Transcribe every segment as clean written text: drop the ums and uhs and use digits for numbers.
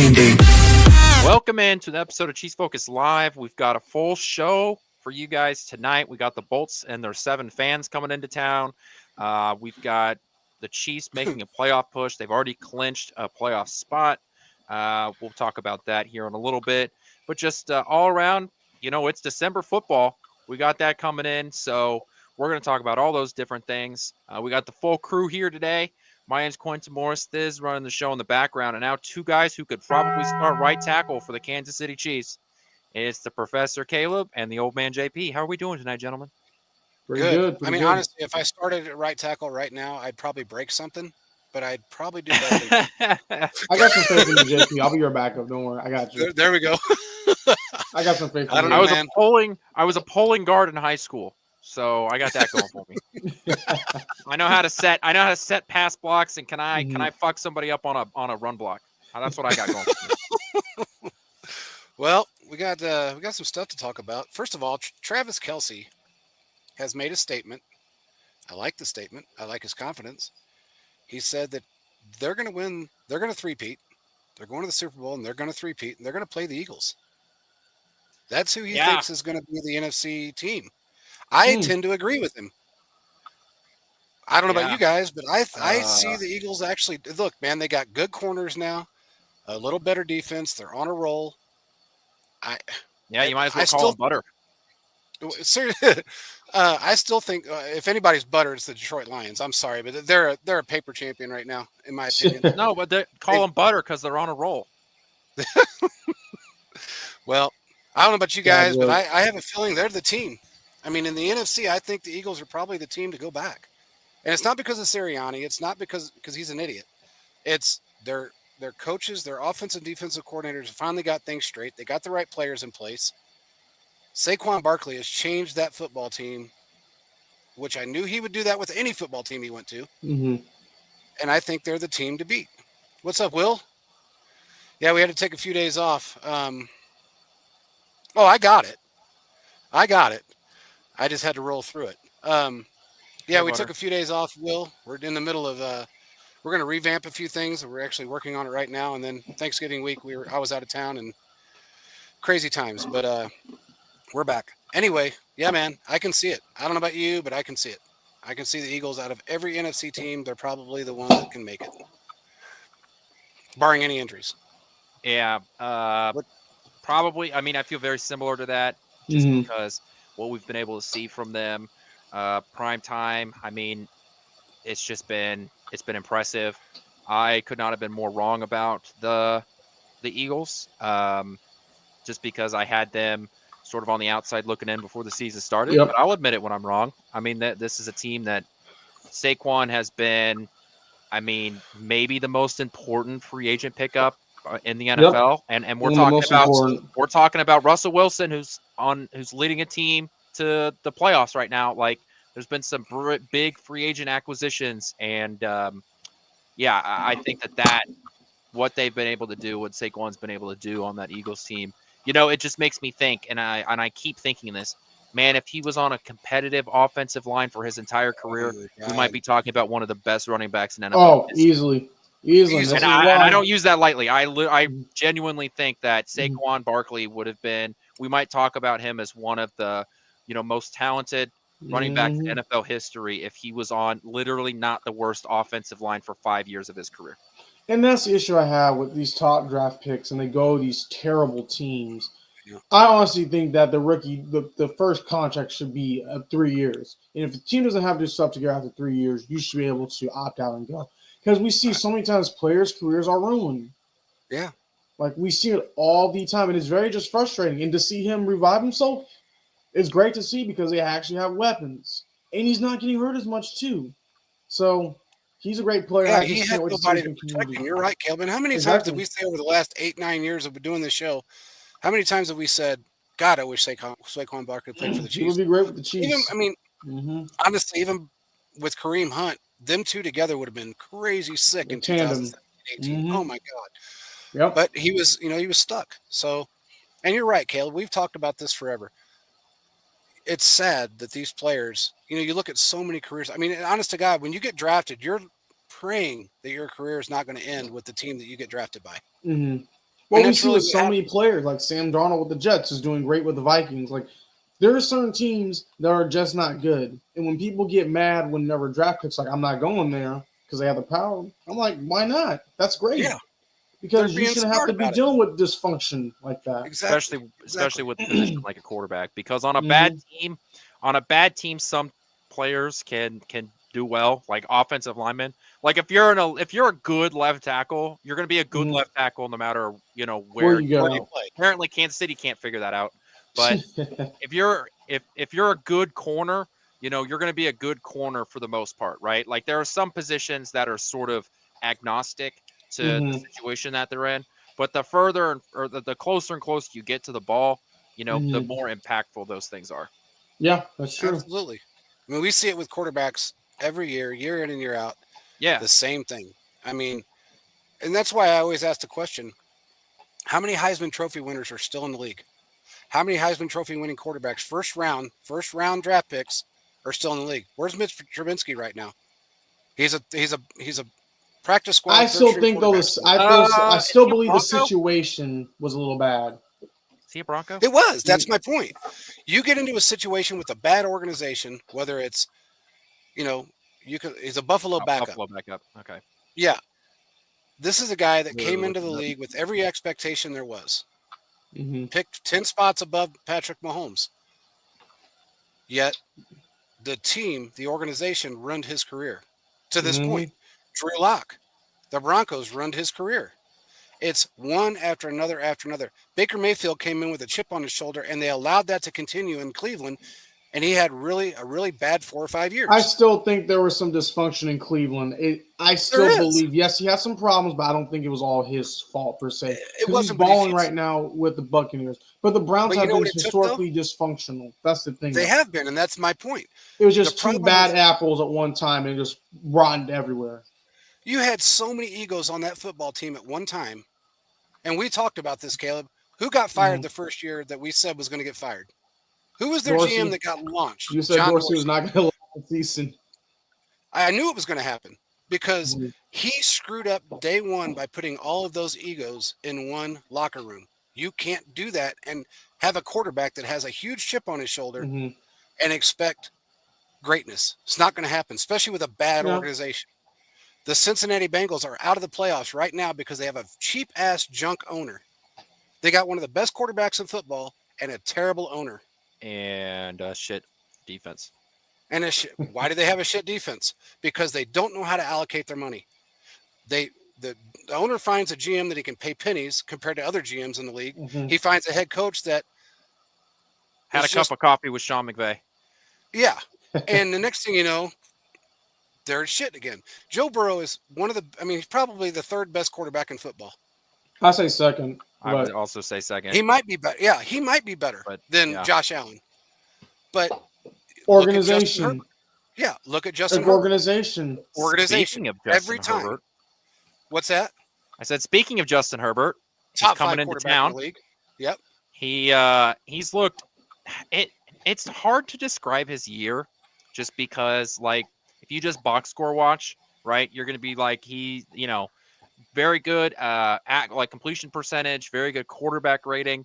Game Day. Welcome into the episode of Chiefs Focus Live. We've got a full show for you guys tonight. We got the Bolts and their 7 fans coming into town. We've got the Chiefs making a playoff push. They've already clinched a playoff spot. We'll talk about that here in a little bit. But just all around, it's December football. We got that coming in. So we're going to talk about all those different things. We got the full crew here today. My name's Quentin Morris. Thiz running the show in the background. And now 2 guys who could probably start right tackle for the Kansas City Chiefs. It's the Professor Caleb and the old man JP. How are we doing tonight, gentlemen? Pretty good. Honestly, if I started at right tackle right now, I'd probably break something, but I'd probably do better. I got some faith in you, JP. I'll be your backup. Don't worry. I got you. There we go. I got some faith in I don't you. know, I was a polling guard in high school, so I got that going for me. I know how to set pass blocks, and can I fuck somebody up on a run block? That's what I got going for me. Well, we got some stuff to talk about. First of all, Travis Kelce has made a statement. I like the statement. I like his confidence. He said that they're going to win. They're going to three-peat. They're going to the Super Bowl, and they're going to three-peat, and they're going to play the Eagles. That's who he thinks is going to be the NFC team. I tend to agree with him. I don't know about you guys, but I see the Eagles actually – look, man, they got good corners now, a little better defense. They're on a roll. You might as well call them butter. Seriously, I still think if anybody's butter, it's the Detroit Lions. I'm sorry, but they're a paper champion right now, in my opinion. No, but they call them butter because they're on a roll. Well, I don't know about you guys, but I have a feeling they're the team. I mean, in the NFC, I think the Eagles are probably the team to go back. And it's not because of Sirianni. It's not because he's an idiot. It's their coaches, their offensive and defensive coordinators finally got things straight. They got the right players in place. Saquon Barkley has changed that football team, which I knew he would do that with any football team he went to. Mm-hmm. And I think they're the team to beat. What's up, Will? Yeah, we had to take a few days off. I got it. I just had to roll through it. We took a few days off, Will. We're in the middle of we're going to revamp a few things. We're actually working on it right now. And then Thanksgiving week, I was out of town and crazy times, but we're back. Anyway, yeah, man, I can see it. I don't know about you, but I can see it. I can see the Eagles out of every NFC team. They're probably the one that can make it, barring any injuries. Yeah, probably. I mean, I feel very similar to that just because what we've been able to see from them, prime time. I mean, it's been impressive. I could not have been more wrong about the Eagles, just because I had them sort of on the outside looking in before the season started. Yep. But I'll admit it when I'm wrong. I mean, this is a team that Saquon has been, maybe the most important free agent pickup in the NFL. Yep. And we're talking about Russell Wilson, who's leading a team to the playoffs right now. Like, there's been some big free agent acquisitions, and I think that what they've been able to do, what Saquon's been able to do on that Eagles team, it just makes me think, and I keep thinking this, man, if he was on a competitive offensive line for his entire career, we might be talking about one of the best running backs in NFL. Oh, easily. And I don't use that lightly. I genuinely think that Saquon Barkley would have been, we might talk about him as one of the, most talented running backs in NFL history if he was on literally not the worst offensive line for 5 years of his career. And that's the issue I have with these top draft picks, and they go these terrible teams. Yeah. I honestly think that the rookie, the first contract should be 3 years. And if the team doesn't have this stuff together after 3 years, you should be able to opt out and go. Because we see so many times players' careers are ruined. Yeah. Like, we see it all the time, and it's very just frustrating. And to see him revive himself, it's great to see because they actually have weapons. And he's not getting hurt as much, too. So he's a great player. Yeah, he had nobody to protect him. You're right, Calvin. How many times did we say over the last 8-9 years of doing this show, how many times have we said, God, I wish Saquon Barkley played for the Chiefs? He would be great with the Chiefs. Honestly, even with Kareem Hunt, them two together would have been crazy sick in 2018. Oh, my God. Yep. But he was stuck. So, and you're right, Caleb. We've talked about this forever. It's sad that these players, you look at so many careers. I mean, honest to God, when you get drafted, you're praying that your career is not going to end with the team that you get drafted by. Mm-hmm. What we that's see really with so many players, like Sam Darnold with the Jets, is doing great with the Vikings. Like, there are certain teams that are just not good. And when people get mad whenever draft picks, like, I'm not going there because they have the power, I'm like, why not? That's great. Yeah, Because they're you being shouldn't have smart to be about it. dealing with dysfunction like that. Exactly. especially with a position like a quarterback. Because on a Mhm. bad team, some players can do well, like offensive linemen. Like if you're a good left tackle, you're going to be a good Mhm. left tackle no matter Where where you you Where you go. go. play. Apparently, Kansas City can't figure that out. But if you're a good corner, you're going to be a good corner for the most part, right? Like there are some positions that are sort of agnostic to the Mhm. situation that they're in, but the further or the closer and closer you get to the ball, the Mhm. more impactful those things are. Yeah, that's true. Absolutely. I mean, we see it with quarterbacks every year in and year out. Yeah. The same thing. I mean, and that's why I always ask the question: how many Heisman Trophy winners are still in the league? How many Heisman Trophy winning quarterbacks, first round draft picks, are still in the league? Where's Mitch Trubisky right now? He's a practice I squad third still string think though quarterback this. still. I Is still he a believe the Bronco? situation was a little bad. Is he a Bronco? It was. You- That's my point. You get into a situation with a bad organization, whether it's you know he's a Buffalo Oh, backup. Buffalo backup. Okay. Yeah, this is a guy that came Literally into the looking it up. league with every expectation there was. Mhm. Picked 10 spots above Patrick Mahomes. Yet the team, the organization ruined his career to this point. Mhm. Drew Lock, the Broncos ruined his career. It's one after another. Baker Mayfield came in with a chip on his shoulder, and they allowed that to continue in Cleveland, and he had a really bad 4 or 5 I years. still think there was some dysfunction in Cleveland. I There still is. believe, yes, he has some problems, but I don't think it was all his fault per se. It Because he's wasn't, but if balling you, right now with the Buccaneers. But the Browns but you have know been what it took though? historically dysfunctional. That's the thing, They though. have been, and that's my point. It was The just two problem bad with apples at one time and just rotted everywhere. you had so many egos on that football team at one time, and we talked about this, Caleb. Who got fired Mhm. the first year that we said was going to get fired? Who was their GM Dorsey, that got launched? you said John Dorsey was Dorsey. not going to last the season. I knew it was going to happen because Mhm. he screwed up day one by putting all of those egos in one locker room. You can't do that and have a quarterback that has a huge chip on his shoulder Mhm. and expect greatness. It's not going to happen, especially with a bad Yeah. organization. The Cincinnati Bengals are out of the playoffs right now because they have a cheap ass junk owner. They got one of the best quarterbacks in football and a terrible owner. And shit defense. And why do they have a shit defense? Because they don't know how to allocate their money. They the, the owner finds a GM that he can pay pennies compared to other GMs in the league. Mhm. He finds a head coach that Had is a cup just of coffee with Sean McVay. yeah. And the next thing you know, they're shit again. Joe Burrow is he's probably the third best quarterback in football. I say second, I would but also say second, He might be better. Yeah, he might be better but than yeah. Josh Allen. But look at Justin organization, Herbert. Yeah, look at Justin like Herbert. organization. Organization Speaking of Justin every time. Herbert, What's that? I said speaking of Justin Herbert, he's Top coming five into quarterback in town. the league. Yep. He's looked it's hard to describe his year just because like if you just box score watch, right, you're going to be like very good at like completion percentage, very good quarterback rating,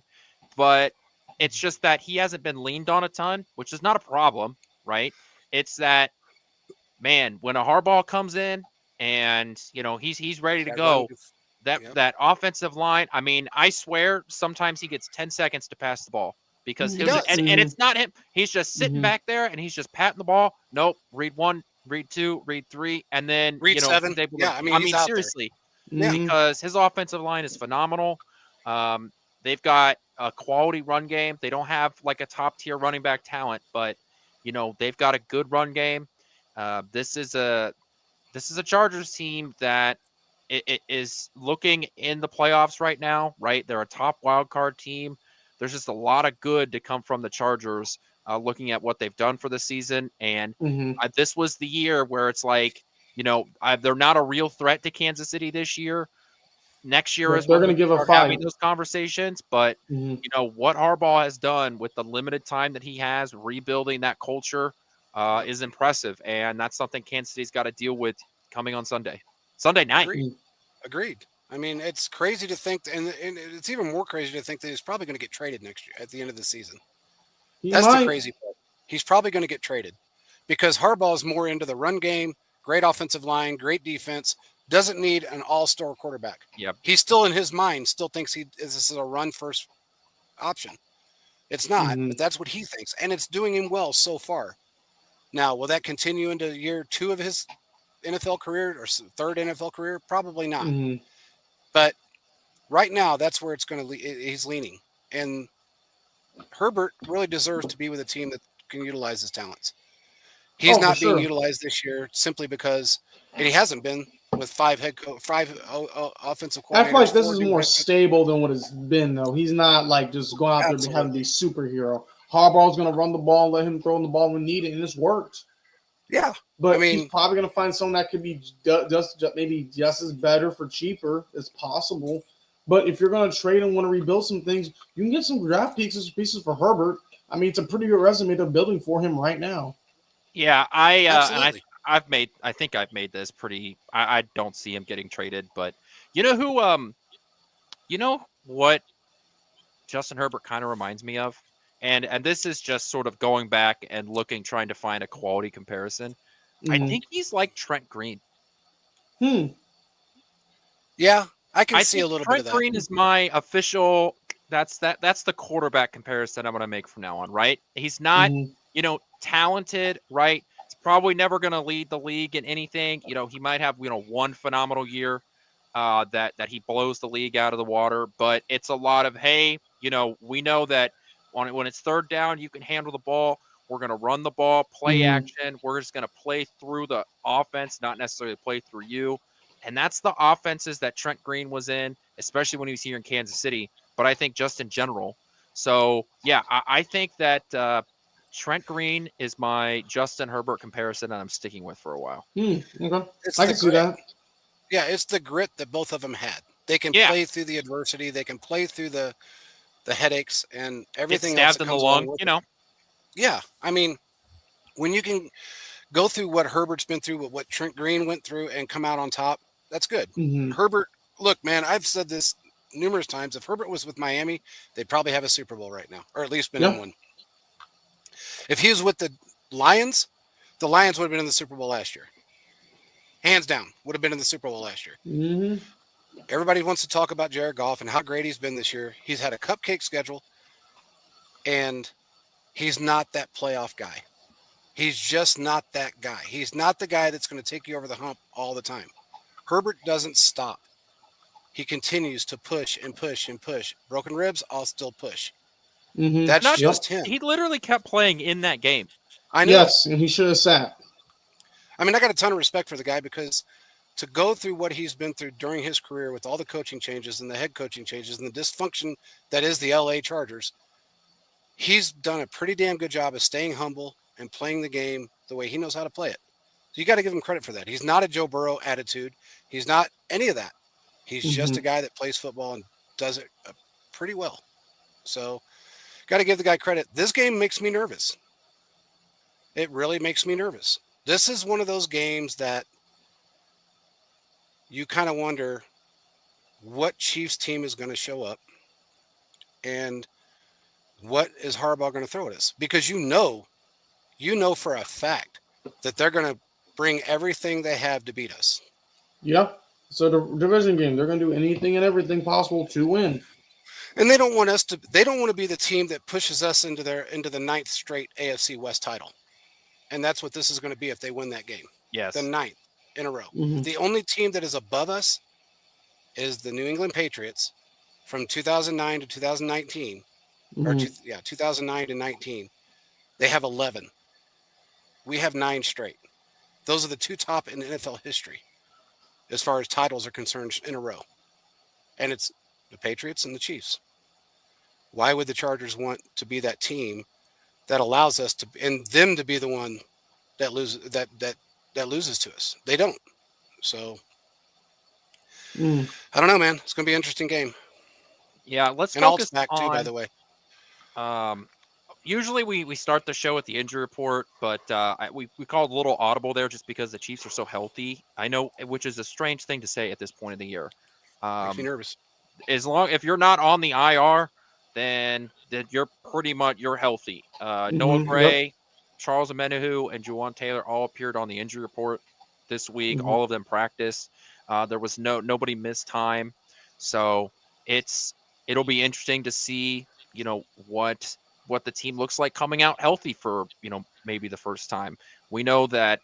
but it's just that he hasn't been leaned on a ton, which is not a problem, right? It's that man, when a Harbaugh comes in and he's ready to That run. go, that Yep. that offensive line, I mean, I swear sometimes he gets 10 seconds to pass the ball because He he'll just does. and it's not him. He's just sitting Mhm. back there and he's just patting the ball. Nope, read one, read two, read three, and then Read he's seven. able to Yeah, I mean I he's mean out there. seriously, Yeah. Mhm. because his offensive line is phenomenal. Um, they've got a quality run game. They don't have like a top tier running back talent, but they've got a good run game. This is a Chargers team that it is looking in the playoffs right now, right? They're a top wild card team. There's just a lot of good to come from the Chargers, looking at what they've done for the season. And Mhm. this was the year where it's like, they're not a real threat to Kansas City this year. Next year is But they're when going we to give a start having fight. those conversations. But Mhm. what Harbaugh has done with the limited time that he has rebuilding that culture is impressive, and that's something Kansas City's got to deal with coming on Sunday night. Agreed. Agreed. I mean, it's crazy to think, and it's even more crazy to think that he's probably going to get traded next year at the end of the season. He That's the might. crazy part. He's probably going to get traded because Harbaugh is more into the run game, great offensive line, great defense, doesn't need an all-star quarterback. Yep. He still, in his mind, still thinks this is a run-first option. It's not, Mhm. but that's what he thinks, and it's doing him well so far. Now, will that continue into year 2 of his NFL career or third NFL career? Probably not. Mhm. But right now, that's where it's going to. He's leaning, and Herbert really deserves to be with a team that can utilize his talents. He's Oh, for not being sure. utilized this year simply because, and he hasn't been with five offensive I feel coordinators, like this four is new more head coaches. stable than what it's been, though. He's not like just going out there and having to be Absolutely, superhero. Harbaugh's going to run the ball, let him throw in the ball when needed, and it's worked. yeah. I But he's mean, probably going to find someone that could be just maybe just as better for cheaper as possible. But if you're going to trade and want to rebuild some things, you can get some draft pieces for Herbert. I mean, it's a pretty good resume they're building for him right now. Yeah, and absolutely. I think I've made this pretty. I don't see him getting traded, but you know who you know what Justin Herbert kind of reminds me of, and this is just sort of going back and looking, trying to find a quality comparison. I Mm-hmm. think he's like Trent Green. Hmm. Yeah, I can I see a think little bit of Trent that. Green is my official. That's the quarterback comparison I'm going to make from now on. Right? He's not, Mm-hmm. talented. Right? He's probably never going to lead the league in anything. He might have one phenomenal year, that he blows the league out of the water. But it's a lot of, hey, we know that when it's third down, you can handle the ball. We're going to run the ball, play Mm-hmm. action. We're just going to play through the offense, not necessarily play through you. And that's the offenses that Trent Green was in, especially when he was here in Kansas City, but I think just in general. So, yeah, I think that Trent Green is my Justin Herbert comparison, and I'm sticking with for a while. Okay. It's I the can see grit. that. Yeah, it's the grit that both of them had. They can Yeah, play through the adversity. They can play through the headaches and get everything else stabbed that in the comes along lung, with it. Yeah, I mean, when you can go through what Herbert's been through, what Trent Green went through, and come out on top, that's good. Mm-hmm. Herbert, look, man, I've said this numerous times. If Herbert was with Miami, they'd probably have a Super Bowl right now, or at least been in Yeah. one. If he was with Lions, the Lions would have been in the Super Bowl last year. Hands down, would have been in the Super Bowl last year. Mm-hmm. Everybody wants to talk about Jared Goff and how great he's been this year. He's had a cupcake schedule, and he's not that playoff guy. He's just not that guy. He's not the guy that's going to take you over the hump all the time. Herbert doesn't stop. He continues to push and push and push. Broken ribs, I'll still push. Mm-hmm. That's Not Yep. just him. he literally kept playing in that game. I know. Yes, and he should have sat. I mean, I got a ton of respect for the guy because to go through what he's been through during his career with all the coaching changes and the head coaching changes and the dysfunction that is the LA Chargers, he's done a pretty damn good job of staying humble and playing the game the way he knows how to play it. So you got to give him credit for that. He's not a Joe Burrow attitude. He's not any of that. He's just Mm-hmm. a guy that plays football and does it pretty well. So got to give the guy credit. This game makes me nervous. It really makes me nervous. This is one of those games that you kind of wonder what Chiefs team is going to show up and what is Harbaugh going to throw at us, because you know for a fact that they're going to bring everything they have to beat us. Yeah. So the division game, they're going to do anything and everything possible to win. And they don't want us to they don't want to be the team that pushes us into the ninth straight AFC West title. And that's what this is going to be if they win that game. The Yes. ninth in a row. Mm-hmm. The only team that is above us is the New England Patriots from 2009 to 2019 Mm-hmm. 2009 to 19. They have 11. We have 9 straight. Those are the two top in NFL history as far as titles are concerned in a row. And it's the Patriots and the Chiefs. Why would the Chargers want to be that team that allows us to and them to be the one that loses to us? They don't. So Mm. I don't know, man. It's gonna be an interesting game. Yeah, let's And Alt's focus back too, by on the way. um usually we start the show with the injury report, but we called a little audible there just because the Chiefs are so healthy. I know, which is a strange thing to say at this point of the year. Makes me Um, nervous. as long if you're not on the IR, then you're pretty much you're healthy. Noah Yep. Gray, Charles Amenahu, and Juwan Taylor all appeared on the injury report this week. Hmm. All of them practiced. There was nobody missed time, so it's it'll be interesting to see what the team looks like coming out healthy for maybe the first time. We know that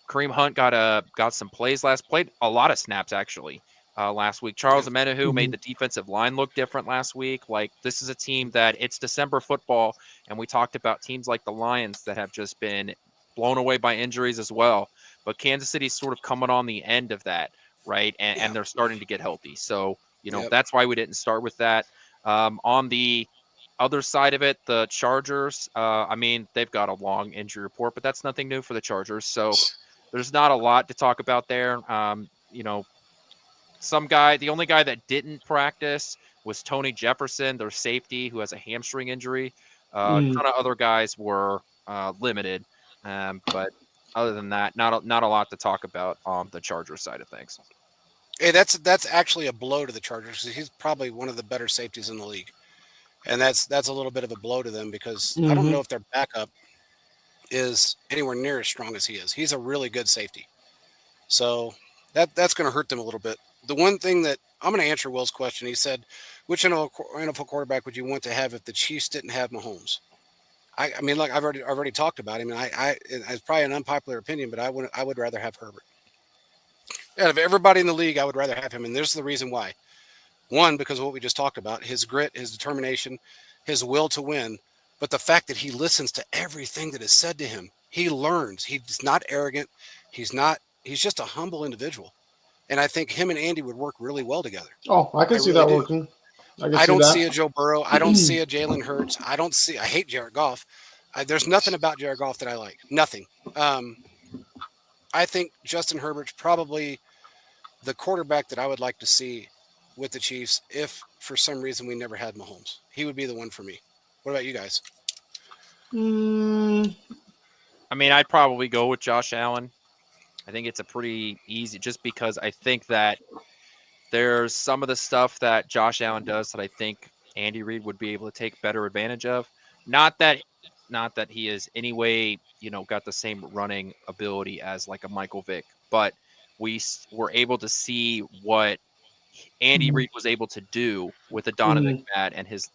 Kareem Hunt got some plays played a lot of snaps actually last week. Yeah. Charles Amenahu made the defensive line look different last week. Like this is a team that it's December football, and we talked about teams like the Lions that have just been blown away by injuries as well. But Kansas City's sort of coming on the end of that, right? And Yeah. they're starting to get healthy. So Yep. that's why we didn't start with that. On the other side of it, the Chargers. I mean, they've got a long injury report, but that's nothing new for the Chargers. So there's not a lot to talk about there. The only guy that didn't practice was Tony Jefferson, their safety, who has a hamstring injury. A Mm. ton of other guys were limited, but other than that, not a lot to talk about on the Chargers side of things. Hey, that's actually a blow to the Chargers because he's probably one of the better safeties in the league, and that's a little bit of a blow to them because I don't Hmm. know if their backup is anywhere near as strong as he is. He's a really good safety, so that's going to hurt them a little bit. The one thing that I'm going to answer Will's question, he said, which NFL quarterback would you want to have if the Chiefs didn't have Mahomes? I mean, like I've already talked about him, and it's probably an unpopular opinion, but I would rather have Herbert. Out of everybody in the league, I would rather have him, and there's the reason why. One, because of what we just talked about, his grit, his determination, his will to win, but the fact that he listens to everything that is said to him. He learns. He's not arrogant. He's just a humble individual. And I think him and Andy would work really well together. Oh, I I can see really that do. working. I can I see don't see a that. Joe Burrow. I don't see a Jalen Hurts. I hate Jared Goff. There's nothing about Jared Goff that I like. Nothing. Um, I think Justin Herbert's probably the quarterback that I would like to see with the Chiefs if for some reason we never had Mahomes. He would be the one for me. What about you guys? Mm, I mean, I'd probably go with Josh Allen. I think it's a pretty easy, just because I think that there's some of the stuff that Josh Allen does that I think Andy Reid would be able to take better advantage of. Not that not that he is anyway, got the same running ability as like a Michael Vick, but were able to see what Andy mhm, Reid was able to do with the mhm,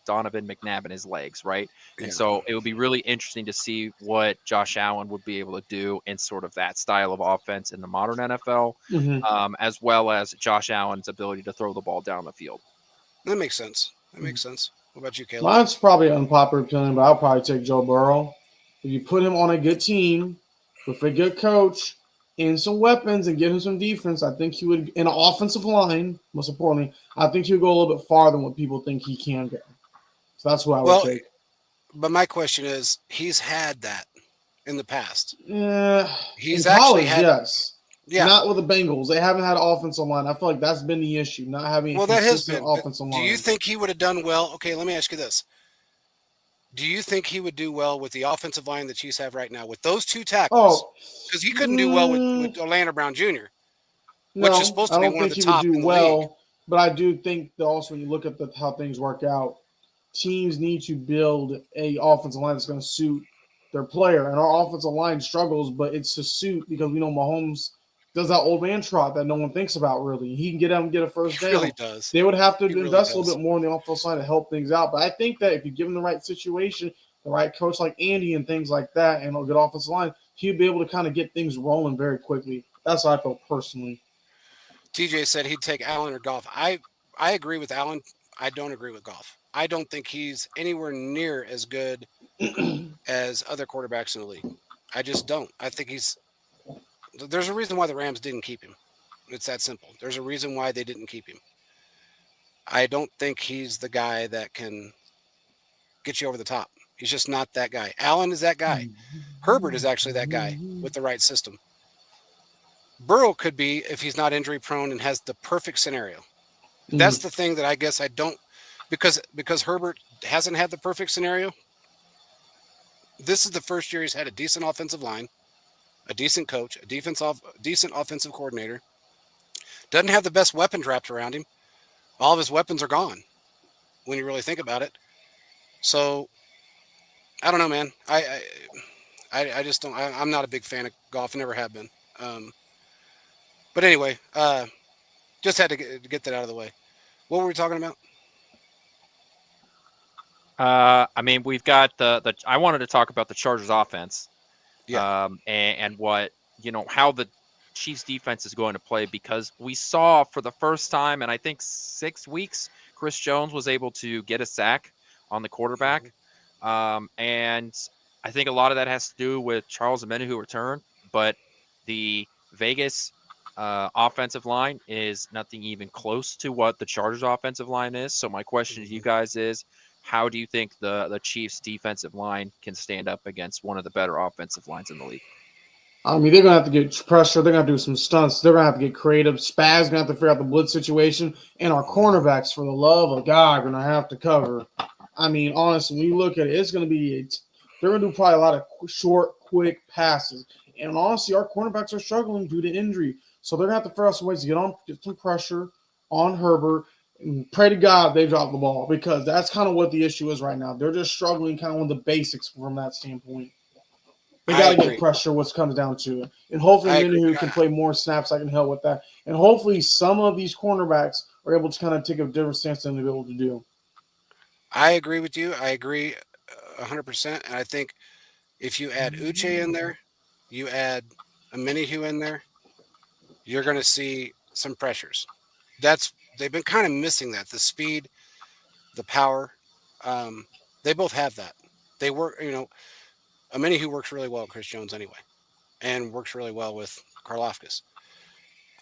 Donovan McNabb and his legs, right? And Yeah. so it would be really interesting to see what Josh Allen would be able to do in sort of that style of offense in the modern NFL, mhm. as well as Josh Allen's ability to throw the ball down the field. That makes sense. That makes sense. What about you, Caleb? Mine's probably an unpopular opinion, but I'll probably take Joe Burrow. If you put him on a good team with a good coach and some weapons and give him some defense, I think he would, in an offensive line, most importantly, I think he would go a little bit farther than what people think he can go. So that's what I would Well, take. but my question is, he's had that in the past. In He's actually college, had, yes. yeah. Not with the Bengals. They haven't had an offensive line. I feel like that's been the issue, not having a Well, that has consistent been. But offensive do you line. think he would have done well? Okay, let me ask you this: do you think he would do well with the offensive line the Chiefs have right now with those two tackles? Oh, Because he couldn't do well mm, with Orlando Brown Jr., which is no, supposed I to be don't one of think the he would top do in the league. well. But I do think that also when you look at how things work out, teams need to build a offensive line that's going to suit their player. And our offensive line struggles, but it's to suit because we know Mahomes does that old man trot that no one thinks about really. He can get out and get a He first really down. does. They would have to He really invest a little does. bit more in the offensive line to help things out. But I think that if you give him the right situation, the right coach like Andy and things like that, and a good offensive line, he'd be able to kind of get things rolling very quickly. That's how I felt personally. TJ said he'd take Allen or Goff. I agree with Allen. I don't agree with Goff. I don't think he's anywhere near as good as other quarterbacks in the league. I just don't. I think he's. There's a reason why the Rams didn't keep him. It's that simple. There's a reason why they didn't keep him. I don't think he's the guy that can get you over the top. He's just not that guy. Allen is that guy. Herbert is actually that guy with the right system. Burrow could be if he's not injury prone and has the perfect scenario. That's the thing that I guess I don't because Herbert hasn't had the perfect scenario. This is the first year he's had a decent offensive line, a decent coach, decent offensive coordinator. Doesn't have the best weapons wrapped around him. All of his weapons are gone when you really think about it. So I don't know, man. I just don't. I'm not a big fan of golf. Never have been. Um, but anyway, just had to get that out of the way. What were we talking about? I mean, we've got the. I wanted to talk about the Chargers offense, Yeah. and what how the Chiefs defense is going to play, because we saw for the first time in I think 6 weeks, Chris Jones was able to get a sack on the Mhm. quarterback, and I think a lot of that has to do with Charles Omenihu who returned, but the Vegas offensive line is nothing even close to what the Chargers offensive line is. So my question to you Mhm. guys is, how do you think the Chiefs defensive line can stand up against one of the better offensive lines in the league? I mean, they're gonna have to get pressure. They're gonna have to do some stunts. They're gonna have to get creative. Spaz gonna have to figure out the blitz situation, and our Mhm. cornerbacks, for the love of God, are gonna have to cover. I mean, honestly, when you look at it, it's gonna be. They're gonna do probably a lot of short, quick passes, and honestly, our cornerbacks are struggling due to injury. So they're gonna have to figure out some ways to get some pressure on Herbert, and pray to God they drop the ball, because that's kind of what the issue is right now. They're just struggling kind of on the basics from that standpoint. They I got to get agree. pressure, what comes down to it. And hopefully, I agree. Minu can play more snaps. I can help with that. And hopefully, some of these cornerbacks are able to kind of take a different stance than they're able to do. I agree with you. I agree 100%. And I think if you add Uche in there, you add a Minihu in there, you're going to see some pressures. That's they've been kind of missing that the speed, the power. Um, they both have that. They work. A Minihu works really well with Chris Jones anyway, and works really well with Karloftis.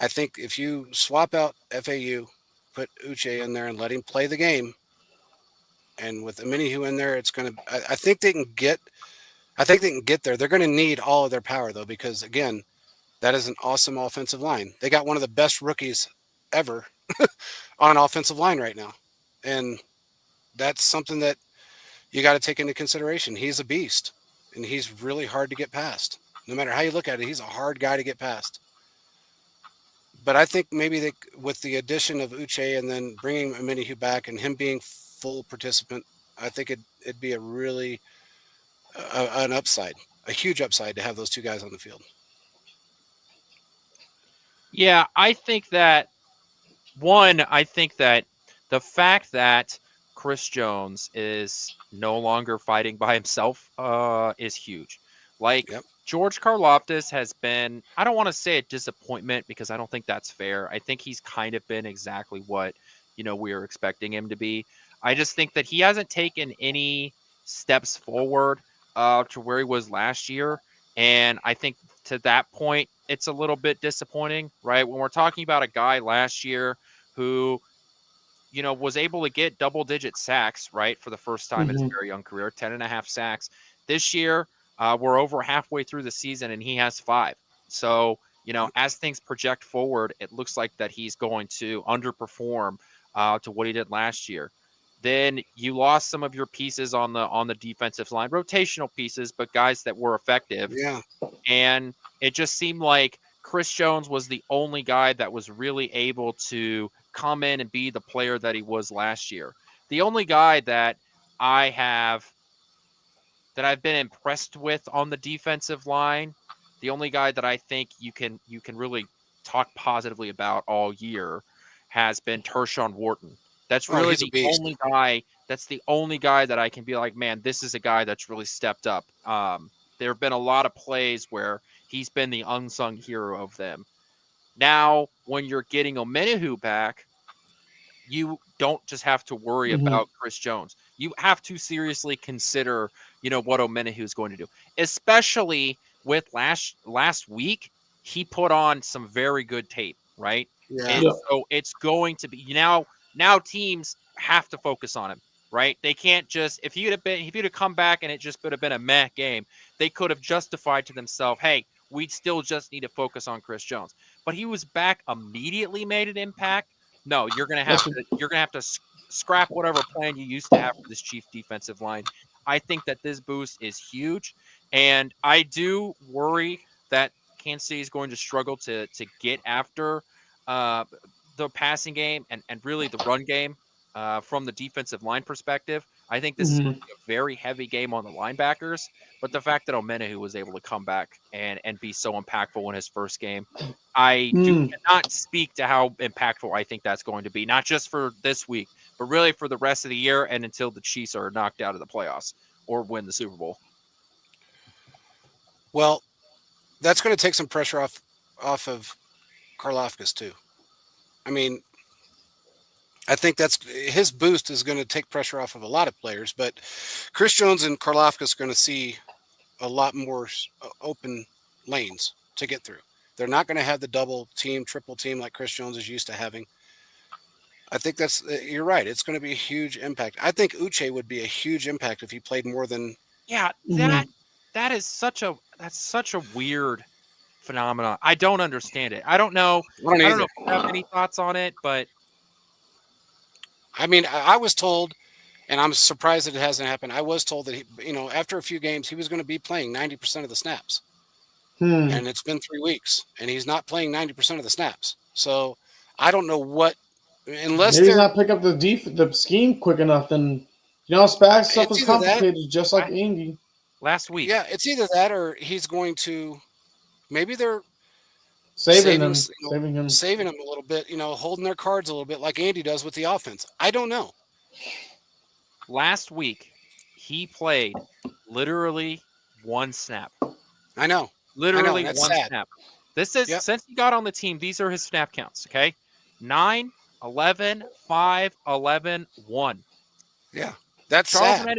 I think if you swap out FAU, put Uche in there and let him play the game, and with Aminihu in there, it's going to. I think they can get. I think they can get there. They're going to need all of their power though, because again, that is an awesome offensive line. They got one of the best rookies ever on an offensive line right now, and that's something that you got to take into consideration. He's a beast, and he's really hard to get past. No matter how you look at it, he's a hard guy to get past. But I think maybe with the addition of Uche and then bringing Aminihu back and him being full participant, I think it'd be a really an upside, a huge upside to have those two guys on the field. Yeah, I think that the fact that Chris Jones is no longer fighting by himself is huge. Like, Yep. George Karloftis has been, I don't want to say a disappointment, because I don't think that's fair. I think he's kind of been exactly what, we were expecting him to be. I just think that he hasn't taken any steps forward to where he was last year. And I think to that point, it's a little bit disappointing, right? When we're talking about a guy last year who, was able to get double digit sacks, right, for the first time in his Mm-hmm. very young career, 10 and a half sacks. This year, we're over halfway through the season and he has 5. So, as things project forward, it looks like that he's going to underperform to what he did last year. Then you lost some of your pieces on the defensive line, rotational pieces, but guys that were effective. Yeah. And it just seemed like Chris Jones was the only guy that was really able to come in and be the player that he was last year. The only guy I have I've been impressed with on the defensive line, the only guy that I think you can really talk positively about all year has been Tershawn Wharton. That's Oh, really he's a the beast. only guy. That's the only guy that I can be like, man, this is a guy that's really stepped up. There have been a lot of plays where he's been the unsung hero of them. Now, when you're getting Omenihu back, you don't just have to worry Mm-hmm. about Chris Jones. You have to seriously consider, what Omenihu is going to do, especially with last week. He put on some very good tape, right? Yeah. And Yep. so it's going to be now teams have to focus on him, right? They can't just if you'd have come back and it just would have been a meh game, they could have justified to themselves, hey, we'd still just need to focus on Chris Jones. But he was back immediately, made an impact. No, That's what, you're gonna have to scrap whatever plan you used to have for this Chief defensive line. I think that this boost is huge, and I do worry that Kansas City is going to struggle to get after uh, the passing game and really the run game from the defensive line perspective. I think this is going Mhm. to be a very heavy game on the linebackers. But the fact that Omenahu was able to come back and be so impactful in his first game, I Mm. cannot speak to how impactful I think that's going to be, not just for this week, but really for the rest of the year and until the Chiefs are knocked out of the playoffs or win the Super Bowl. Well, that's going to take some pressure off of Karlaftis too. I mean, I think that's his boost is going to take pressure off of a lot of players, but Chris Jones and Karlaftis are going to see a lot more open lanes to get through. They're not going to have the double team, triple team like Chris Jones is used to having. I think that's you're right. It's going to be a huge impact. I think Uche would be a huge impact if he played more than. Yeah, Mhm. that's such a weird phenomenon. I don't understand it. I don't know. I don't I don't know either. if you have any thoughts on it, but I mean, I was told, and I'm surprised that it hasn't happened. I was told that after a few games, he was going to be playing 90% of the snaps, Hmm. and it's been 3 weeks, and he's not playing 90% of the snaps. So I don't know what, unless Maybe he's they're. not pick up the scheme quick enough. Then Spag stuff It's is either that. complicated, just like Indy. last week, Yeah, it's either that or he's going to. Maybe they're Saving saving, them, saving him. saving them a little bit. Holding their cards a little bit, like Andy does with the offense. I don't know. last week he played literally one snap. I know. Literally And that's one sad. snap. This is Yep. since he got on the team, these are his snap counts, okay? 9, 11, 5, 11, 1. Yeah, that's Charles sad.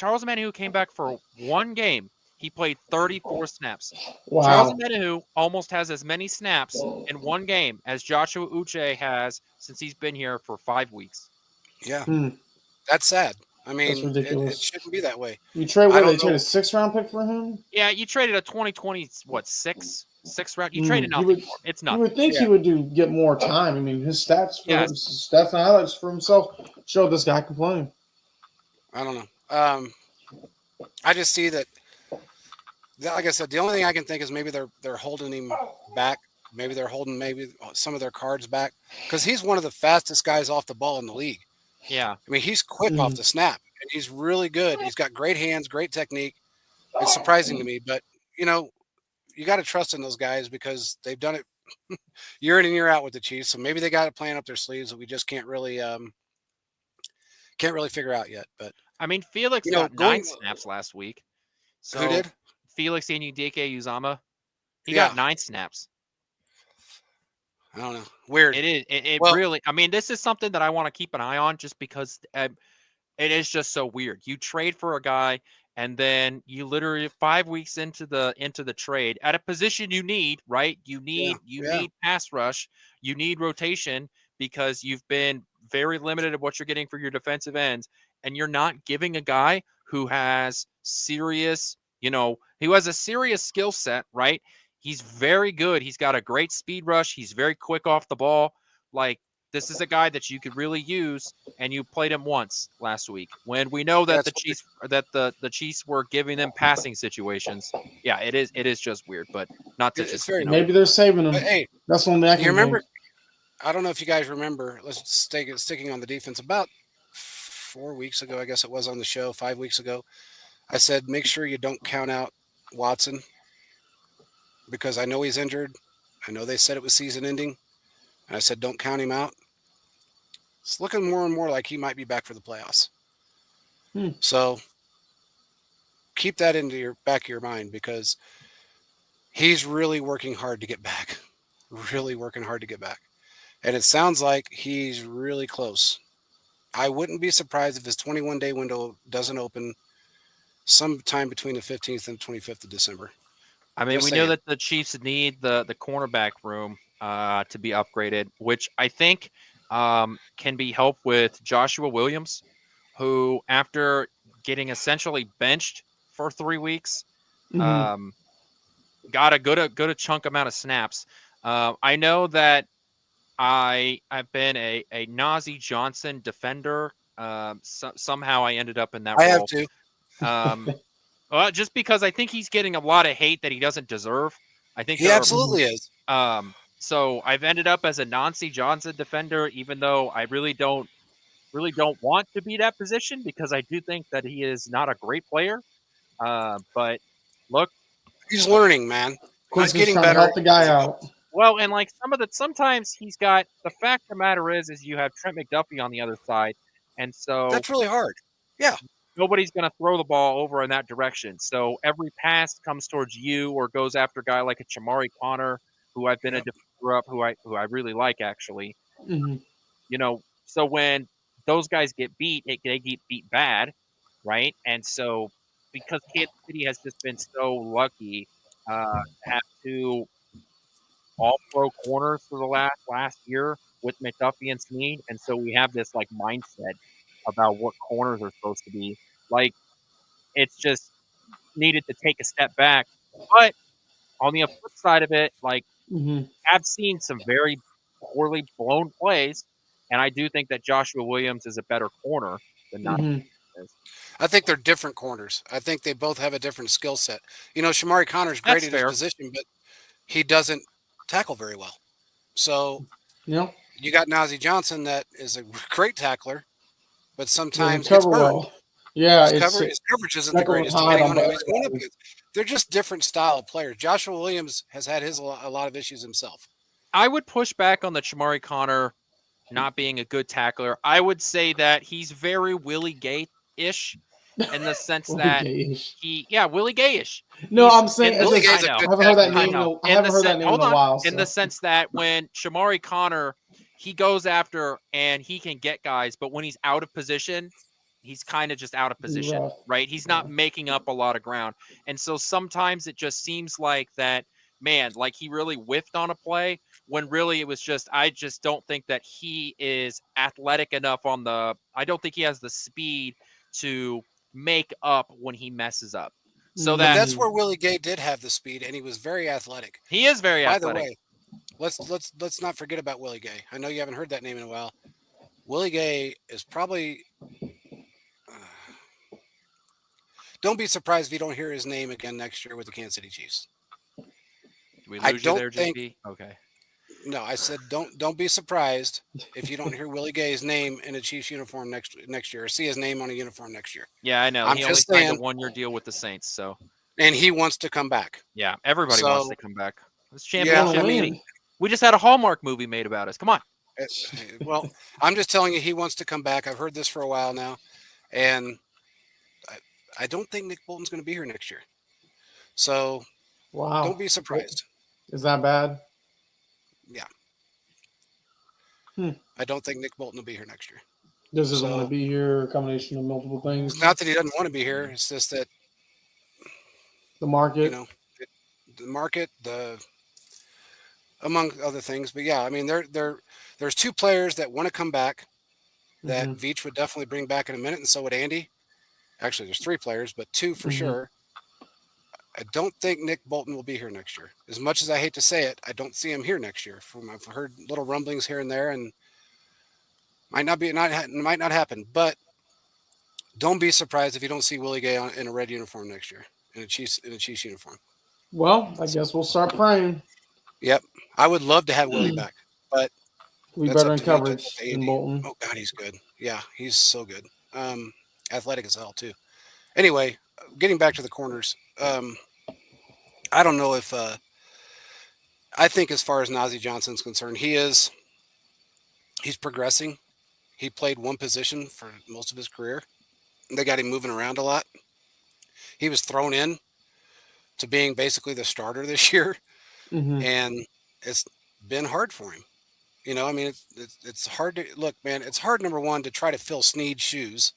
Omenihu came back for one game. He played 34 snaps. Charles Wow. Omenihu almost has as many snaps in one game as Joshua Uche has since he's been here for 5 weeks. Yeah, Hmm. that's sad. I That's mean, it ridiculous. shouldn't be that way. You trade I what? They don't trade know. a 6th round pick for him. Yeah, you traded a 2020 six round. You Hmm. traded nothing for him. It's You nothing. would think Yeah. he would get more time. I mean, his stats Yes. and highlights for himself show this guy can play. I don't know. I just see that. Like I said, the only thing I can think is maybe they're holding him back. Maybe they're holding some of their cards back because he's one of the fastest guys off the ball in the league. Yeah. I mean, he's quick off Mhm. the snap, and he's really good. He's got great hands, great technique. It's surprising to me, but you got to trust in those guys because they've done it year in and year out with the Chiefs. So maybe they got a plan up their sleeves that we just can't really figure out yet. But I mean, Felix got 9 going snaps last week. who So did? Felix Anudike Uzama, he Yeah, got 9 snaps. I don't know. Weird. It Well, really. I mean, this is something that I want to keep an eye on, just because it is just so weird. You trade for a guy, and then you literally 5 weeks into the trade at a position you need, right? You yeah, need pass rush, you need rotation because you've been very limited at what you're getting for your defensive ends, and you're not giving a guy who has serious, who has a serious skill set, right? He's very good. He's got a great speed rush. He's very quick off the ball. Like, this is a guy that you could really use, and you played him once last week when we know that that's the Chiefs were giving them passing situations. Yeah, it is just weird, but not to it's just very. Maybe they're saving him. But hey, That's the only thing I you can remember? think. I don't know if you guys remember. Let's sticking on the defense. About 4 weeks ago, I guess it was on the show. 5 weeks ago, I said make sure you don't count out Watson because I know he's injured. I know they said it was season ending, and I said don't count him out. It's looking more and more like he might be back for the playoffs. Hmm. So keep that into your back of your mind because he's really working hard to get back. Really working hard to get back. And it sounds like he's really close. I wouldn't be surprised if his 21-day window doesn't open sometime between the 15th and 25th of December. I mean, Just we know saying. that the Chiefs need the cornerback room to be upgraded, which I think can be helped with Joshua Williams, who after getting essentially benched for 3 weeks, Mhm. got a good chunk amount of snaps. I know that I've been a Nazi Johnson defender. Somehow I ended up in that I have role. to. Well, just because I think he's getting a lot of hate that he doesn't deserve. I think He there absolutely is. are So I've ended up as a Nancy Johnson defender, even though I really don't want to be that position because I do think that he is not a great player. But look, He's learning, man. He's Quincy's getting trying to better help the guy as he out. goes. well, and like sometimes he's got the fact of the matter is you have Trent McDuffie on the other side, and so That's really hard. Yeah. nobody's going to throw the ball over in that direction. So every pass comes towards you or goes after a guy like a Chamari Connor, who I've been a Yep. defender up, who I really like actually. Hmm. So when those guys get beat, they get beat bad, right? And so because Kansas City has just been so lucky to have two all pro corners for the last year with McDuffie and Snead, and so we have this like mindset about what corners are supposed to be. Like it's just needed to take a step back. But on the flip side of it, like Hmm. I've seen some very poorly blown plays, and I do think that Joshua Williams is a better corner than not Hmm. is. I think they're different corners. I think they both have a different skill set. Shamari Connor's great That's at his fair. position, but he doesn't tackle very well. So You know, you got Nazi Johnson that is a great tackler, but doesn't sometimes gets cover burned. well. Yeah, it's His coverage isn't the Jekyll and greatest, Hyde depending on on the who other he's going up guys. against. They're just different style of players. Joshua Williams has had a lot of issues himself. I would push back on the Chamari Connor not being a good tackler. I would say that he's very Willie Gay ish in the sense Willie that Gay-ish. Willie Gayish. No, He's I'm saying in it's this. Willie just I Gay's a know, I good haven't heard that tackler. I name. know. I haven't heard that name in Hold a on. while. In the So sense that when Shamari Connor, he goes after and he can get guys, but when he's out of position, he's kind of just out of be position, rough. right? He's Yeah. not making up a lot of ground, and so sometimes it just seems like that. Man, like he really whiffed on a play when really it was just I just don't think that he is athletic enough on the I don't think he has the speed to make up when he messes up. So But that that's Mm. where Willie Gay did have the speed, and he was very athletic. he is very By the athletic. way, let's not forget about Willie Gay. I know you haven't heard that name in a while. Willie Gay is probably. Don't be surprised if you don't hear his name again next year with the Kansas City Chiefs. Did we I lose you don't there, think. JP? Okay. No, I said don't be surprised if you don't hear Willie Gay's name in a Chiefs uniform next year, or see his name on a uniform next year. Yeah, I know. I'm He only just signed a saying, 1 year deal with the Saints, so and he wants to come back. yeah, everybody wants So to come back. This yeah, Want to I championship. mean, win? We just had a Hallmark movie made about us. Come on. eh, well, I'm just telling you, he wants to come back. I've heard this for a while now, and I, I don't think Nick Bolton's going to be here next year. So don't Wow. be surprised. Is that bad? Yeah, Hmm. I don't think Nick Bolton will be here next year. Just doesn't want to So be here. A combination of multiple things. it's not that he doesn't want to be here. It's just that The you market. know the market, the among other things. But yeah, I mean, there's two players that want to come back that Hmm. Veach would definitely bring back in a minute, and so would Andy. Actually, there's three players, but two for Hmm. sure. I don't think Nick Bolton will be here next year. As much as I hate to say it, I don't see him here next year. I've heard little rumblings here and there, and might not happen. But don't be surprised if you don't see Willie Gay in a red uniform next year, in a Chiefs uniform. Well, I guess we'll start praying. Yep, I would love to have Willie back, but We that's better up in to Veach. That's up coverage to than Andy. Bolton. Oh God, he's good. Yeah, he's so good. Athletic as hell too. Anyway, getting back to the corners, I don't know if I think as far as Nazi Johnson's concerned, he's progressing. He played one position for most of his career. They got him moving around a lot. He was thrown in to being basically the starter this year, Hmm. and it's been hard for him. I mean, it's hard to look, man. It's hard, number one, to try to fill Snead's shoes,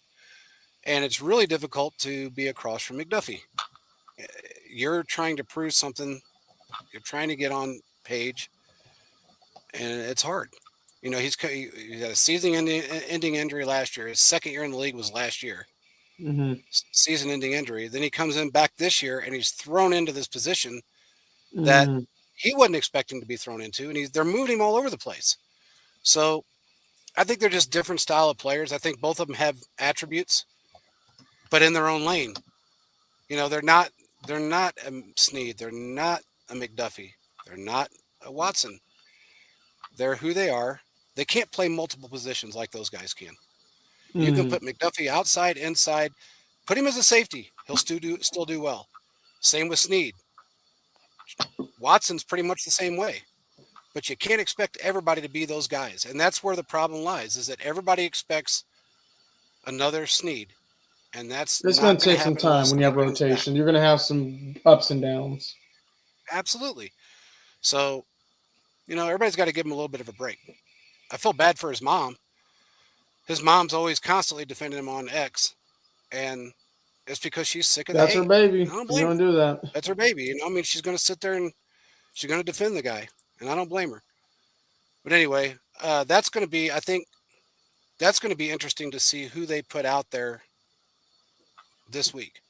and it's really difficult to be across from McDuffie. You're trying to prove something. You're trying to get on page, and it's hard. He had a season-ending injury last year. His second year in the league was last year. Hmm. Season-ending injury. Then he comes in back this year, and he's thrown into this position that Hmm. he wasn't expecting to be thrown into, and they're moving him all over the place. So I think they're just different style of players. I think both of them have attributes, but in their own lane. They're not a Snead. They're not a McDuffie. They're not a Watson. They're who they are. They can't play multiple positions like those guys can. You can Mhm. put McDuffie outside, inside, put him as a safety. He'll still do well. Same with Snead. Watson's pretty much the same way. But you can't expect everybody to be those guys. And that's where the problem lies, is that everybody expects another Snead. And that's It's going not to going to take some happen unless time when you have Snead comes back. rotation. You're going to have some ups and downs. Absolutely. So, everybody's got to give him a little bit of a break. I feel bad for his mom. His mom's always constantly defending him on X. And it's because she's sick of the That's her hate. baby. I don't You're blame going her. to do that. That's her baby. I mean, she's going to sit there and she's going to defend the guy. And I don't blame her. But anyway, that's going to be, I think, that's going to be interesting to see who they put out there this week.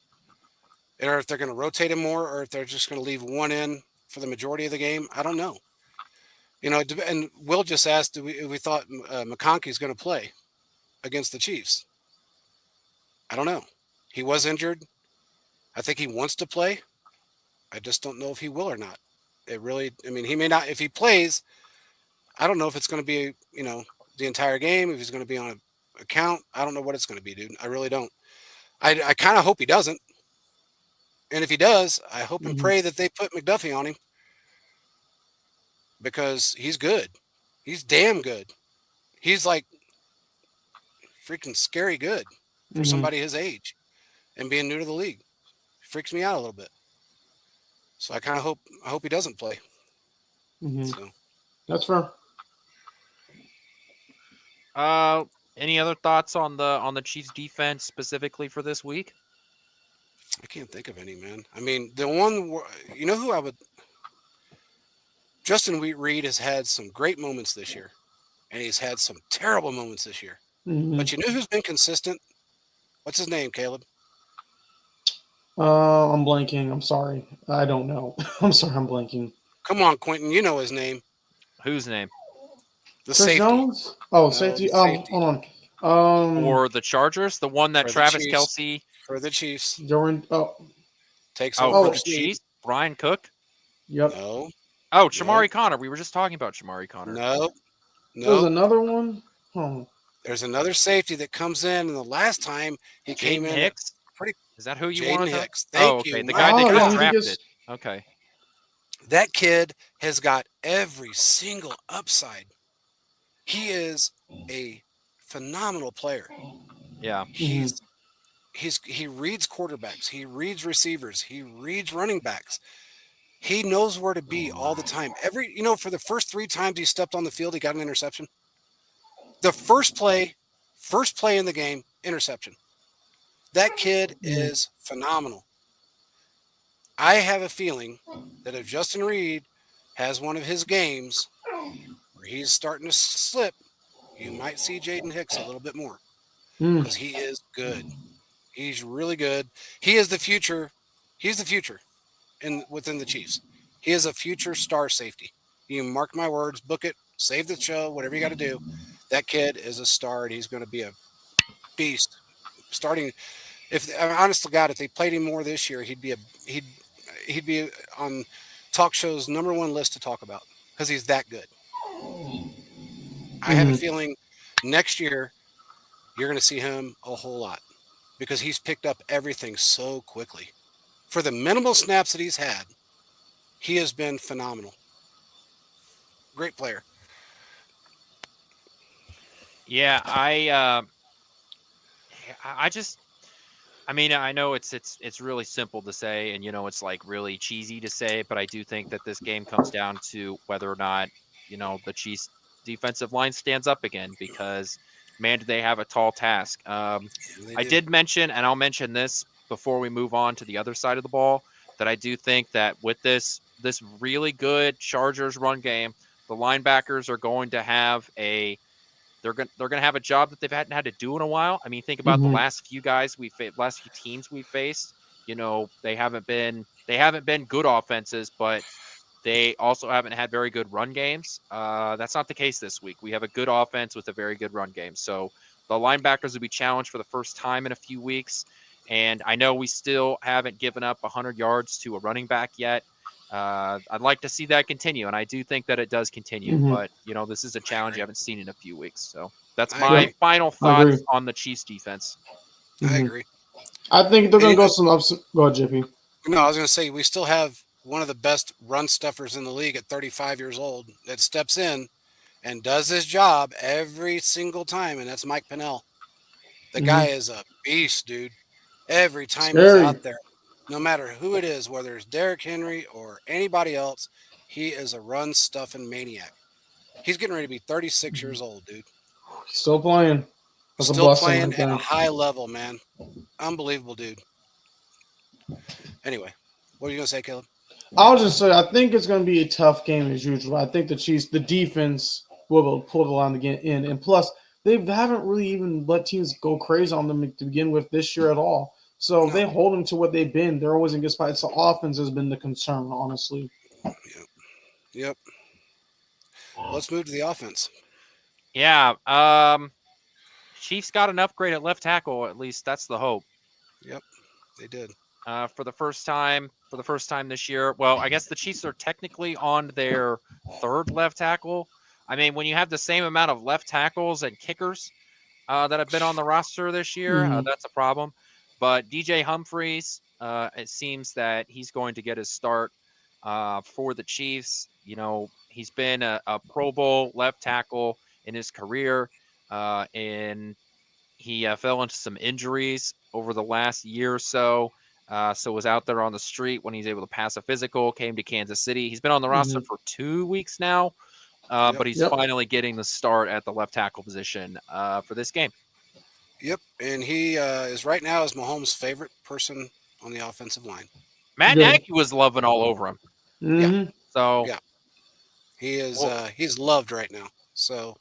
Or if they're going to rotate him more, or if they're just going to leave one in for the majority of the game. I don't know. And Will just asked, we thought McConkey's going to play against the Chiefs. I don't know. He was injured. I think he wants to play. I just don't know if he will or not. He may not. If he plays, I don't know if it's going to be, the entire game, if he's going to be on a account. I don't know what it's going to be, dude. I really don't. I kind of hope he doesn't. And if he does, I hope and Mhm. pray that they put McDuffie on him because he's good. He's damn good. He's like freaking scary good for Mhm. somebody his age and being new to the league. Freaks me out a little bit. So I hope he doesn't play. Mhm. So That's fair. Any other thoughts on the Chiefs defense specifically for this week? I can't think of any, man. I mean, the one, who I would, Justin Reed has had some great moments this year, and he's had some terrible moments this year. Mhm. But you know who's been consistent? What's his name, Caleb? I'm blanking. I'm sorry. I don't know. I'm sorry. I'm blanking. Come on, Quentin. You know his name. Whose name? The Chris safety. Jones. Oh, No, the safety. safety Hold on. For the Chargers, the one that for the Travis Chiefs. Kelsey. For the Chiefs. Jordan. Oh, Takes Oh, over for for the oh. Snead. Chiefs, Brian Cook. Yep. No, Oh, no, Shamari Connor. We were just talking about Shamari Connor. no, There was no. another one. Oh, There's another safety that comes in, and the last time he came Jaden in at Hicks. pretty Is that who you Jaden wanted to? Hicks. Oh, Thank you. okay. The My guy they oh just yeah. God. He drafted. gets. Okay. That kid has got every single upside. He is a phenomenal player. Yeah. Mhm. He reads quarterbacks, he reads receivers, he reads running backs. He knows where to be all the time. For the first 3 times he stepped on the field, he got an interception. The first play in the game, interception. That kid Mhm. is phenomenal. I have a feeling that if Justin Reed has one of his games where he's starting to slip, you might see Jaden Hicks a little bit more Mhm. because he is good. He's really good. He is the future. He's the future within the Chiefs. He is a future star safety. You mark my words, book it, save the show, whatever you got to do. That kid is a star, and he's going to be a beast. Starting, if honest to God, if they played him more this year, he'd be on talk show's #1 list to talk about because he's that good. I have a Mhm. feeling next year you're going to see him a whole lot because he's picked up everything so quickly. For the minimal snaps that he's had, he has been phenomenal. Great player. Yeah. I just. I mean, I know it's really simple to say, and it's like really cheesy to say, but I do think that this game comes down to whether or not the Chiefs defensive line stands up again because man, do they have a tall task. Yeah, they I do. did mention, and I'll mention this before we move on to the other side of the ball, that I do think that with this really good Chargers run game, the linebackers are going to have they're going to have a job that they've hadn't had to do in a while. I mean, think about the Mhm. last few teams we faced. They haven't been good offenses, but they also haven't had very good run games. That's not the case this week. We have a good offense with a very good run game. So the linebackers will be challenged for the first time in a few weeks. And I know we still haven't given up 100 yards to a running back yet. I'd like to see that continue, and I do think that it does continue. Mhm. But this is a challenge agree. you haven't seen in a few weeks. So that's I my agree. Yep, final I agree. thoughts on the Chiefs defense. I Mhm. agree. I think they're And gonna go some ups. Go ahead, JP. no, I was going to say we still have one of the best run stuffers in the league at 35 years old that steps in and does his job every single time, and that's Mike Pennell. The guy Mhm. is a beast, dude. Every time he's Scary. out there, no matter who it is, whether it's Derrick Henry or anybody else, he is a run stuffing maniac. He's getting ready to be 36 Mhm. years old, dude. Still playing. That's a Still blessing playing right at a there. high level, man. Unbelievable, dude. Anyway, what are you going to say, Caleb? I'll just say I think it's gonna be a tough game as usual. I think the Chiefs, the defense, will be able to pull the line to get in, and plus they haven't really even let teams go crazy on them to begin with this year at all. So No. they hold them to what they've been. They're always in good spots. So offense has been the concern, honestly. Yep. Yep. Let's move to the offense. Yeah, Chiefs got an upgrade at left tackle. At least that's the hope. Yep. They did. For the first time this year. Well, I guess the Chiefs are technically on their third left tackle. I mean, when you have the same amount of left tackles and kickers that have been on the roster this year, Mm-hmm. that's a problem. But DJ Humphries, it seems that he's going to get his start for the Chiefs. He's been a Pro Bowl left tackle in his career, and he fell into some injuries over the last year or so. So was out there on the street when he's able to pass a physical, came to Kansas City. He's been on the roster Mm-hmm. for 2 weeks now, Yep. but he's Yep. finally getting the start at the left tackle position for this game. Yep. And he is right now is Mahomes' favorite person on the offensive line. Matt Good. Nagy was loving all over him. Yeah. Mm-hmm. So, Yeah. He is well, he's loved right now. So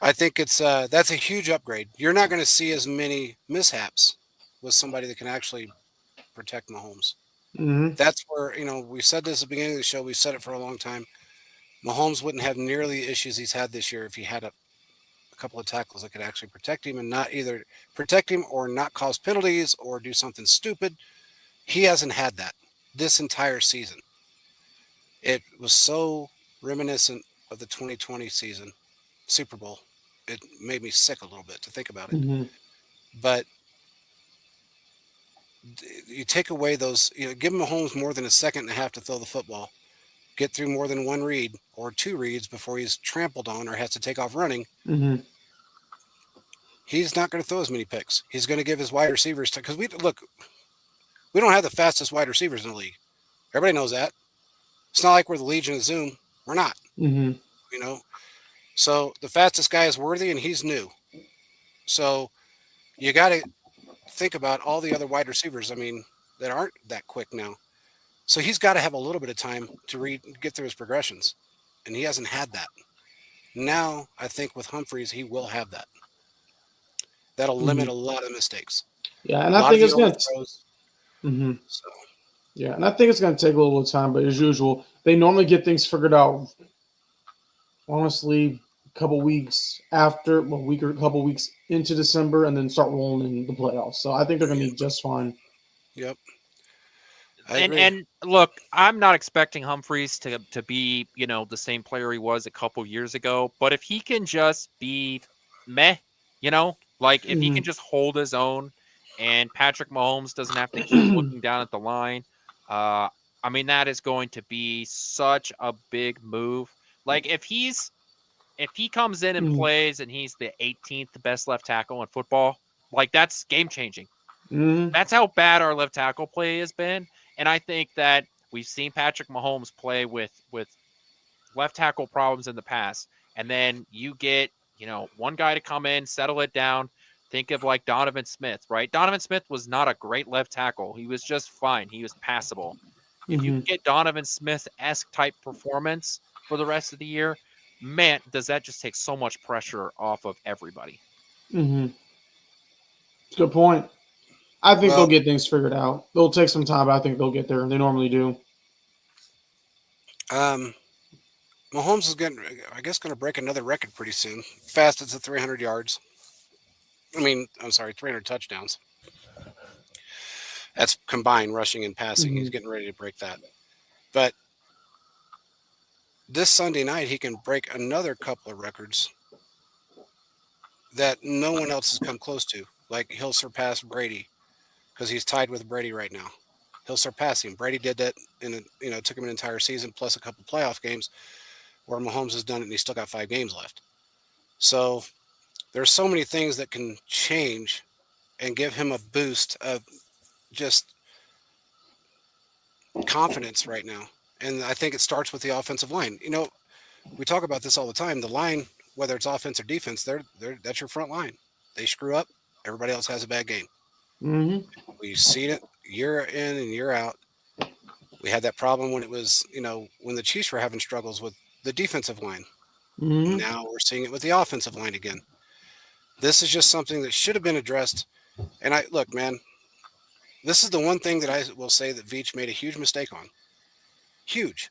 I think it's that's a huge upgrade. You're not going to see as many mishaps with somebody that can actually protect Mahomes. Mm-hmm. That's where, we said this at the beginning of the show. We said it for a long time. Mahomes wouldn't have nearly the issues he's had this year if he had a couple of tackles that could actually protect him and not either protect him or not cause penalties or do something stupid. He hasn't had that this entire season. It was so reminiscent of the 2020 season, Super Bowl. It made me sick a little bit to think about it. Mm-hmm. But you take away those, give Mahomes more than a second and a half to throw the football, get through more than one read or two reads before he's trampled on or has to take off running. Mm-hmm. He's not going to throw as many picks. He's going to give his wide receivers because we don't have the fastest wide receivers in the league. Everybody knows that. It's not like we're the Legion of Zoom. We're not, Mm-hmm. you know. So the fastest guy is Worthy, and he's new. So you got to think about all the other wide receivers. I mean, that aren't that quick now. So he's got to have a little bit of time to get through his progressions, and he hasn't had that. Now I think with Humphreys, he will have that. That'll limit Mm-hmm. a lot of mistakes, Yeah, a and I lot of think the it's gonna. overthrows. Mm-hmm. So Yeah, and I think it's gonna take a little bit of time, but as usual, they normally get things figured out. Honestly, a couple weeks after, well, week or a couple weeks into December, and then start rolling in the playoffs. So I think they're gonna be just fine. yep, I and agree. and look, I'm not expecting Humphreys to be the same player he was a couple years ago, but if he can just be meh, like if he can just hold his own, and Patrick Mahomes doesn't have to keep looking down at the line, uh, I mean that is going to be such a big move. Like if he comes in and Mm-hmm. plays and he's the 18th best left tackle in football, like that's game changing. Mm-hmm. That's how bad our left tackle play has been. And I think that we've seen Patrick Mahomes play with left tackle problems in the past. And then you get, one guy to come in, settle it down. Think of like Donovan Smith, right? Donovan Smith was not a great left tackle. He was just fine. He was passable. If you Mm-hmm. can get Donovan Smith-esque type performance for the rest of the year, man, does that just take so much pressure off of everybody. Mm-hmm. Good point. I think they'll Well, get things figured out. They'll take some time, but I think they'll get there. They normally do. um, Mahomes is getting, I guess, going to break another record pretty soon. Fastest at 300 yards. I mean, I'm sorry, 300 touchdowns. That's combined rushing and passing. Mm-hmm. He's getting ready to break that. But this Sunday night, he can break another couple of records that no one else has come close to. Like he'll surpass Brady because he's tied with Brady right now. He'll surpass him. Brady did that took him an entire season plus a couple playoff games where Mahomes has done it and he's still got 5 games left. So there's so many things that can change and give him a boost of just confidence right now. And I think it starts with the offensive line. We talk about this all the time. The line, whether it's offense or defense, that's your front line. They screw up, everybody else has a bad game. Mm-hmm. We've seen it year in and year out. We had that problem when it was, when the Chiefs were having struggles with the defensive line. Mm-hmm. Now we're seeing it with the offensive line again. This is just something that should have been addressed. And look, man, this is the one thing that I will say that Veach made a huge mistake on. Huge,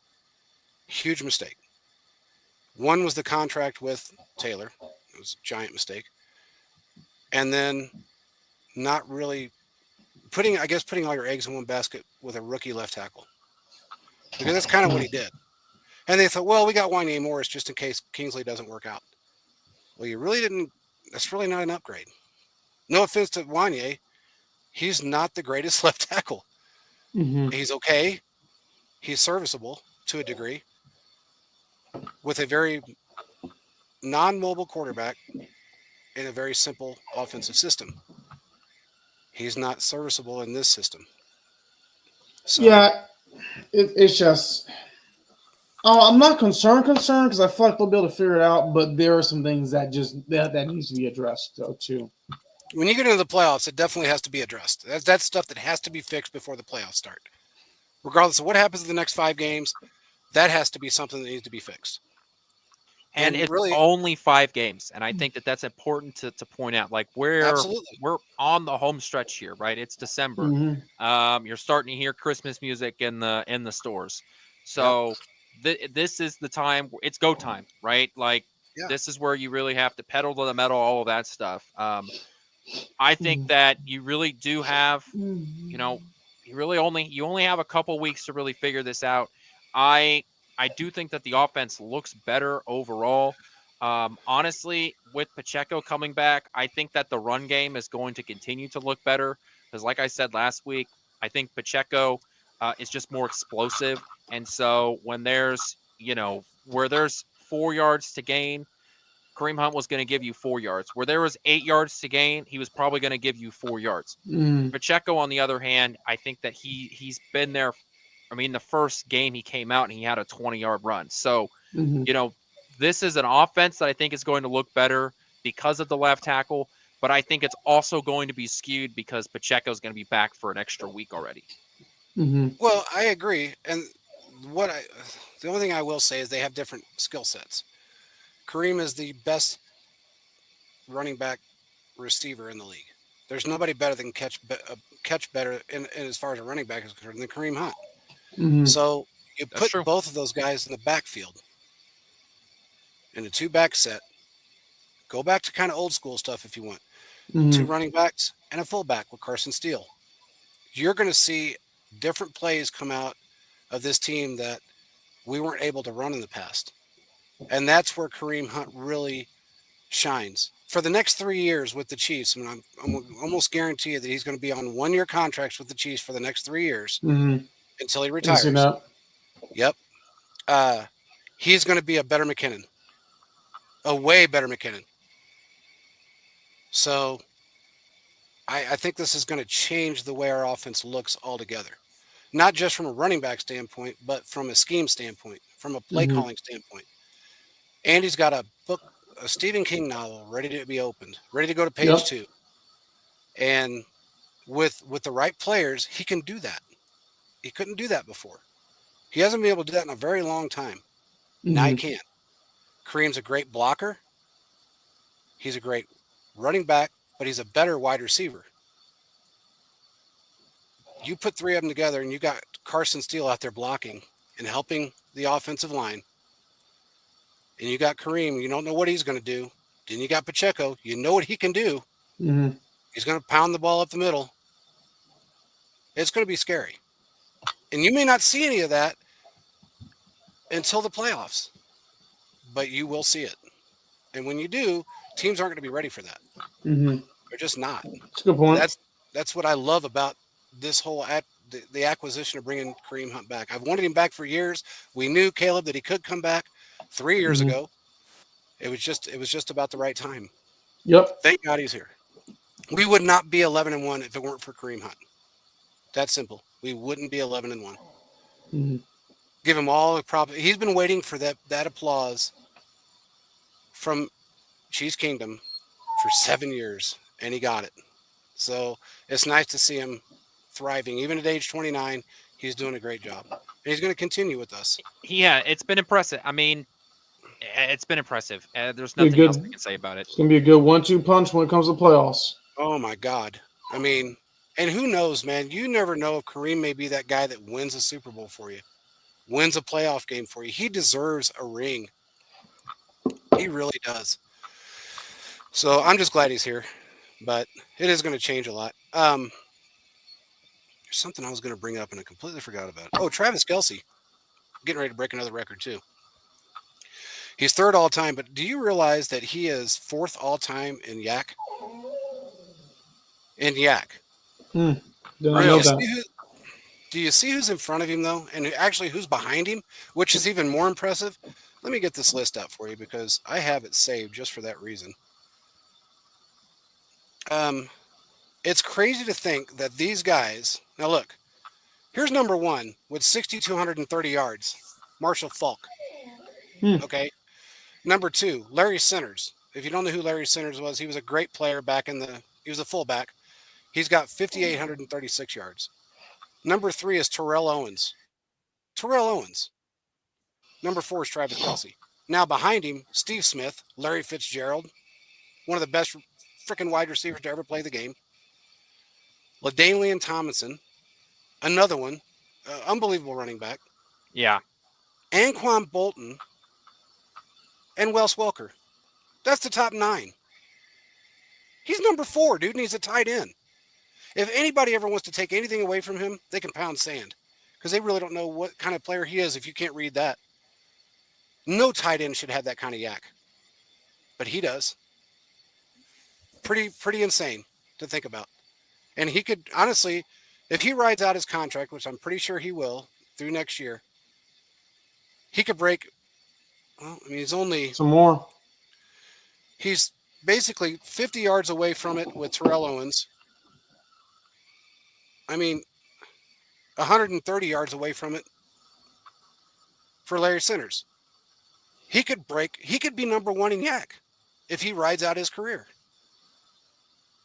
huge mistake. One was the contract with Taylor. It was a giant mistake. And then not really putting all your eggs in one basket with a rookie left tackle. Because that's kind of what he did. And they thought, well, we got Wanya Morris just in case Kingsley doesn't work out. Well, you really didn't. That's really not an upgrade. No offense to Wanya. He's not the greatest left tackle. Mm-hmm. He's okay. He's serviceable to a degree with a very non-mobile quarterback in a very simple offensive system. He's not serviceable in this system. So, Yeah, it's just. Oh, I'm not concerned because I feel like they'll be able to figure it out. But there are some things that needs to be addressed though too. when you get into the playoffs, it definitely has to be addressed. That's stuff that has to be fixed before the playoffs start. Regardless of what happens in the next 5 games, that has to be something that needs to be fixed. And And it's really, only 5 games, and I think that that's important to point out. Like we're absolutely. we're on the home stretch here, right? It's December. Mm-hmm. You're starting to hear Christmas music in the stores. Yep. So this is the time. It's go time, right? Like Yeah. this is where you really have to pedal to the metal, all of that stuff. I think that you really do have, you know, you only have a couple weeks to really figure this out. I I do think that the offense looks better overall. Honestly, with Pacheco coming back, I think that the run game is going to continue to look better because, like I said last week, I think Pacheco is just more explosive, and so when there's where there's 4 yards to gain, Kareem Hunt was going to give you 4 yards. Where there was 8 yards to gain, he was probably going to give you 4 yards. Mm-hmm. Pacheco, on the other hand, I think that he's been there. I mean, the first game he came out and he had a 20-yard run. So, Mm-hmm. you know, this is an offense that I think is going to look better because of the left tackle, but I think it's also going to be skewed because Pacheco is going to be back for an extra week already. Mm-hmm. Well, I agree. And the only thing I will say is they have different skill sets. Kareem is the best running back receiver in the league. There's nobody better than catch better in as far as a running back is concerned than Kareem Hunt. Mm-hmm. So you That's put true. both of those guys in the backfield in a two-back set. Go back to kind of old school stuff if you want. Mm-hmm. 2 running backs and a fullback with Carson Steele. You're going to see different plays come out of this team that we weren't able to run in the past. And that's where Kareem Hunt really shines. For the next 3 years with the Chiefs, I mean, I'm almost guarantee you that he's going to be on 1-year contracts with the Chiefs for the next 3 years Mm-hmm. until he You see retires. that? Yep. He's going to be a better McKinnon, a way better McKinnon. So I think this is going to change the way our offense looks altogether. Not just from a running back standpoint, but from a scheme standpoint, from a play Mm-hmm. calling standpoint. Andy's got a Stephen King novel ready to be opened, ready to go to page Yep. 2. And with the right players, he can do that. He couldn't do that before. He hasn't been able to do that in a very long time. Now he Mm-hmm. can. Kareem's a great blocker. He's a great running back, but he's a better wide receiver. You put 3 of them together and you got Carson Steele out there blocking and helping the offensive line. And you got Kareem, you don't know what he's going to do. Then you got Pacheco, you know what he can do. Mm-hmm. He's going to pound the ball up the middle. It's going to be scary. And you may not see any of that until the playoffs. But you will see it. And when you do, teams aren't going to be ready for that. Mm-hmm. They're just not. That's a good point. That's what I love about this whole the acquisition of bringing Kareem Hunt back. I've wanted him back for years. We knew, Caleb, that he could come back 3 years Mhm. ago. It was just about the right time. Yep. Thank God he's here. We would not be 11-1 if it weren't for Kareem Hunt. That's simple. We wouldn't be 11-1. Mm-hmm. Give him all the prop. He's been waiting for that applause from Cheese Kingdom for 7 years, and he got it. So it's nice to see him thriving. Even at age 29, he's doing a great job. And he's going to continue with us. Yeah, it's been impressive. I mean, it's been impressive. There's Be a nothing else good. I can say about it. It's gonna be a good 1-2 punch when it comes to playoffs. Oh, my God. I mean, and who knows, man? You never know if Kareem may be that guy that wins a Super Bowl for you, wins a playoff game for you. He deserves a ring. He really does. So I'm just glad he's here, but it is going to change a lot. There's something I was going to bring up and I completely forgot about it. Oh, Travis Kelce, getting ready to break another record too. He's third all time, but do you realize that he is fourth all time in yak? In yak. Hmm. Did I Do know you Really? that? see who, do you see who's in front of him though, and actually who's behind him, which is even more impressive? Let me get this list up for you because I have it saved just for that reason. Um, it's crazy to think that these guys. Now look, here's number one with 6,230 yards, Marshall Falk. Hmm. Okay. Number two, Larry Centers. If you don't know who Larry Centers was, he was a great player back in the. He was a fullback. He's got 5,836 yards. Number three is Terrell Owens. Terrell Owens. Number four is Travis Kelsey. Now behind him, Steve Smith, Larry Fitzgerald, one of the best freaking wide receivers to ever play the game. LaDainian Tomlinson, another one, unbelievable running back. Yeah. Anquan Bolton, and Wes Welker. That's the top nine. He's number four, dude, and he's a tight end. If anybody ever wants to take anything away from him, they can pound sand because they really don't know what kind of player he is if you can't read that. No tight end should have that kind of yak, but he does. Pretty insane to think about. And he could honestly, if he rides out his contract, which I'm pretty sure he will through next year, he could break. Well, I mean, Some more. he's basically 50 yards away from it with Terrell Owens. I mean, 130 yards away from it for Larry Centers. He could be number one in yak if he rides out his career.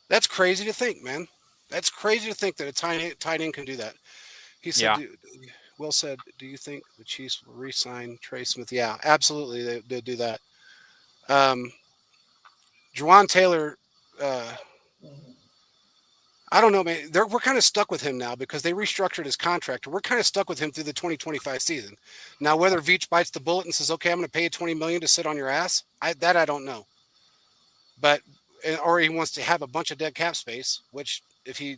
That's crazy to think, man. That's crazy to think that a tight end can do that. He said, Yeah. Will said, do you think the Chiefs will re-sign Trey Smith? Yeah, absolutely. They do that. Juwan Taylor, uh, I don't know, man. We're kind of stuck with him now because they restructured his contract. We're kind of stuck with him through the 2025 season. Now, whether Veach bites the bullet and says, "Okay, I'm going to pay you $20 million to sit on your ass," I don't know. But or he wants to have a bunch of dead cap space, which if he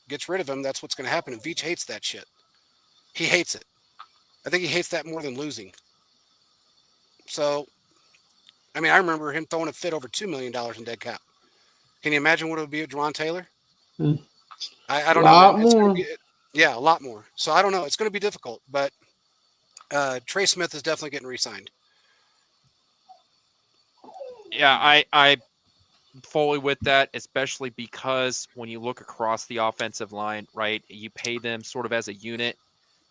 gets rid of him, that's what's going to happen. And Veach hates that shit. He hates it. I think he hates that more than losing. So, I mean, I remember him throwing a fit over $2 million in dead cap. Can you imagine what it would be with Juwan Taylor? Hmm. I don't A lot know. Man. It's more. gonna be, yeah, a lot more. So I don't know. It's going to be difficult, but Trey Smith is definitely getting re-signed. Yeah, I fully with that, especially because when you look across the offensive line, right, you pay them sort of as a unit.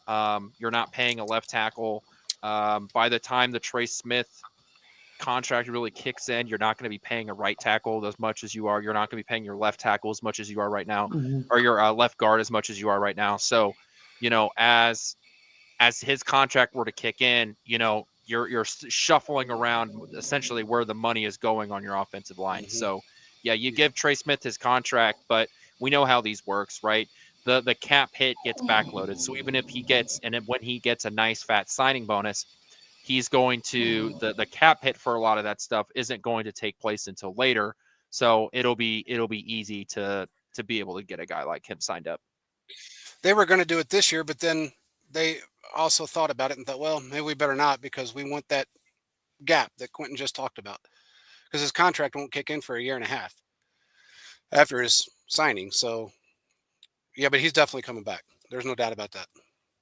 You're not paying a left tackle. By the time the Trey Smith contract really kicks in, you're not going to be paying a right tackle as much as you are. You're not going to be paying your left tackle as much as you are right now, Mm-hmm. or your left guard as much as you are right now. So, as his contract were to kick in, you're shuffling around essentially where the money is going on your offensive line. Mm-hmm. So, yeah, you give Trey Smith his contract, but we know how these works, right? The cap hit gets backloaded. So even if he gets when he gets a nice fat signing bonus, he's going to the cap hit for a lot of that stuff isn't going to take place until later. So it'll be easy to be able to get a guy like him signed up. They were going to do it this year, but then also thought about it and thought, well, maybe we better not because we want that gap that Quentin just talked about because his contract won't kick in for a year and a half after his signing. So, yeah, but he's definitely coming back. There's no doubt about that.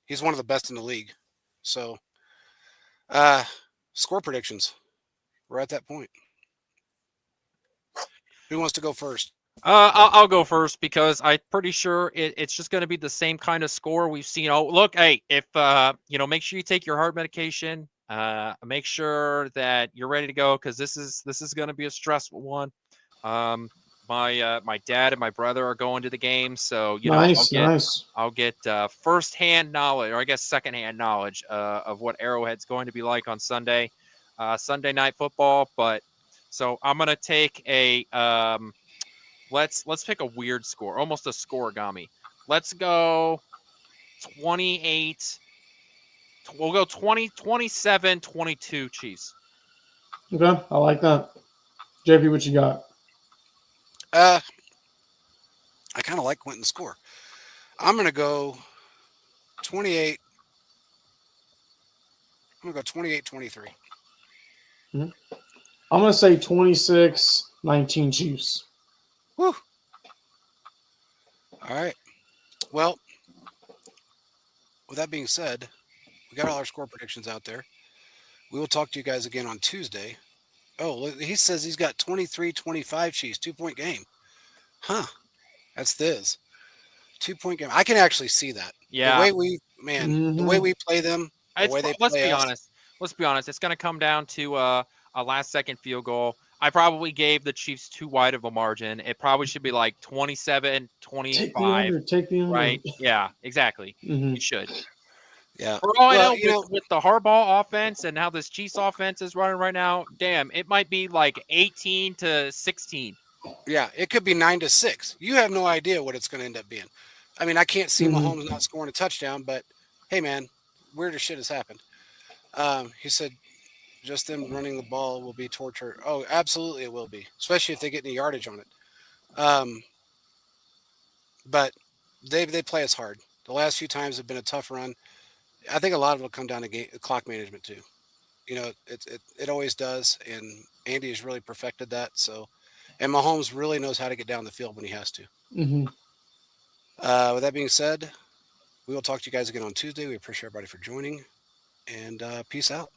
He's one of the best in the league. So, uh, score predictions. We're at that point. Who wants to go first? I'll go first because I'm pretty sure it's just going to be the same kind of score we've seen. Oh, look, hey, if make sure you take your heart medication. Make sure that you're ready to go because this is going to be a stressful one. My dad and my brother are going to the game, so Nice. I'll get firsthand knowledge, or I guess secondhand knowledge of what Arrowhead's going to be like on Sunday, Sunday night football. But so I'm gonna take a let's pick a weird score, almost a scoregami. Let's go 28. We'll go 20, 27, 22 Chiefs. Okay, I like that. JP, what you got? I kind of like Quentin's score. I'm going to go 28. I'm going to go 28-23. I'm going to say 26-19 Chiefs. Woo. All right. Well, with that being said, we got all our score predictions out there. We will talk to you guys again on Tuesday. Oh, he says he's got 23-25 Chiefs, 2-point game. Huh. That's this. 2-point game. I can actually see that. Yeah. The way we play them, the way they let's play be us. honest. Let's be honest. It's going to come down to a last-second field goal. I probably gave the Chiefs too wide of a margin. It probably should be like 27-25. Take the under. Right? Yeah, exactly. Mm-hmm. You should. Yeah. For all I know, with the Harbaugh offense and how this Chiefs offense is running right now, damn, it might be like 18-16. Yeah, it could be 9-6. You have no idea what it's going to end up being. I mean, I can't see Mahomes not scoring a touchdown, but hey, man, weirder shit has happened. He said just them running the ball will be torture. Oh, absolutely it will be, especially if they get any yardage on it. But they play us hard. The last few times have been a tough run. I think a lot of it will come down to clock management too. You know, it always does, and Andy has really perfected that. So, and Mahomes really knows how to get down the field when he has to. Mm-hmm. With that being said, we will talk to you guys again on Tuesday. We appreciate everybody for joining, and peace out.